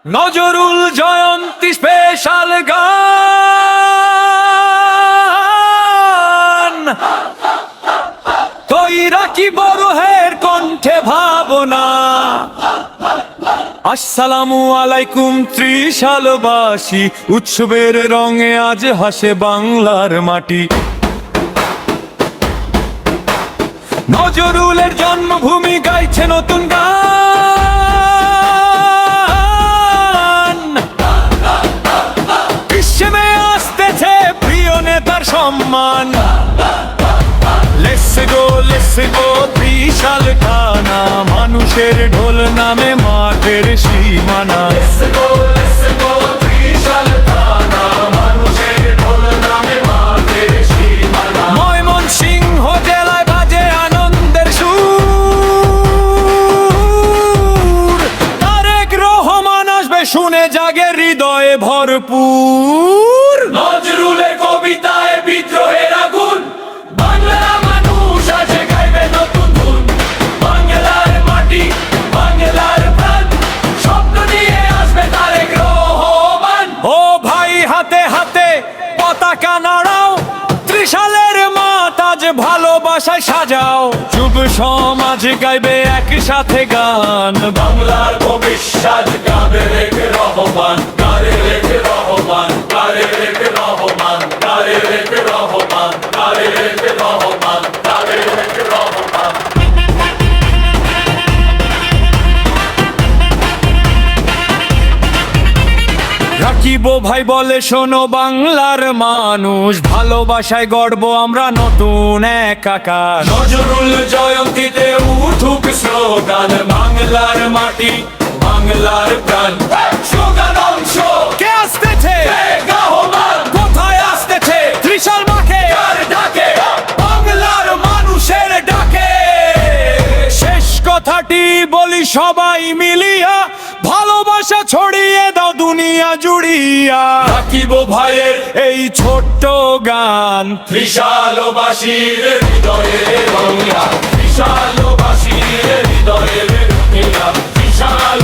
নজরুল জয়ন্তী special গান কইরা কি বড় হের কণ্ঠে ভাবনা। আসসালামু আলাইকুম ত্রিশালবাসী, উৎসবের রঙে আজ হাসে বাংলার মাটি। নজরুলের জন্মভূমি গাইছে নতুন গান, বিশ্বে আসতেছে প্রিয় নেতার সম্মান। লেটস গো ত্রিশাল টানা, মানুষের ঢোল নামে মাঠের সীমানা। ময়মনসিংহ জেলায় বাজে আনন্দের সুর, তারেক রহমান আসবে শুনে জাগে হৃদয়ে ভরপুর। নজরুলের কবিতায় বিদ্রোহের আগুন, বাংলার মানুষ আজ গাইবে নতুন ধুন। বাংলার মাটি, বাংলার প্রাণ, স্বপ্ন নিয়ে আসবে তারেক রহমান। ও ভাই হাতে হাতে পতাকা নাড়াও, ত্রিশালের মাঠ আজ ভালোবাসায় সাজাও। যুব সমাজ গাইবে একসাথে গান, বাংলার ভবিষ্যৎ গাবে রেখে রহমান, গারে রেখে রহমান, গারে রেখে রহমান, গারে রেখে রহমান, গারে রেখে রহমান, গারে রেখে রহমান। রাকিব ভাই বলে শোনো বাংলার মানুষ, ভালোবাসায় গড়বো আমরা নতুন এক আকাশ। নজরুল জয়ন্তীতে উঠুক স্লোগান, বাংলার মাটি, বাংলার প্রাণ। স্লোগান অংশ কে আসতেছে, কোথায় আসতেছে, ত্রিশাল মাঠে ডাকে, বাংলার মানুষের ডাকে। শেষ কথাটি বলি সবাই মিলিয়া, ভালোবাসা ছড়িয়ে দাও দুনিয়া জুড়িয়া। রাকিব ভাইয়ের এই ছোট্ট গান, ত্রিশালবাসীর হৃদয়ে বাংলা, ত্রিশালবাসীর হৃদয়ে বাংলা, ত্রিশাল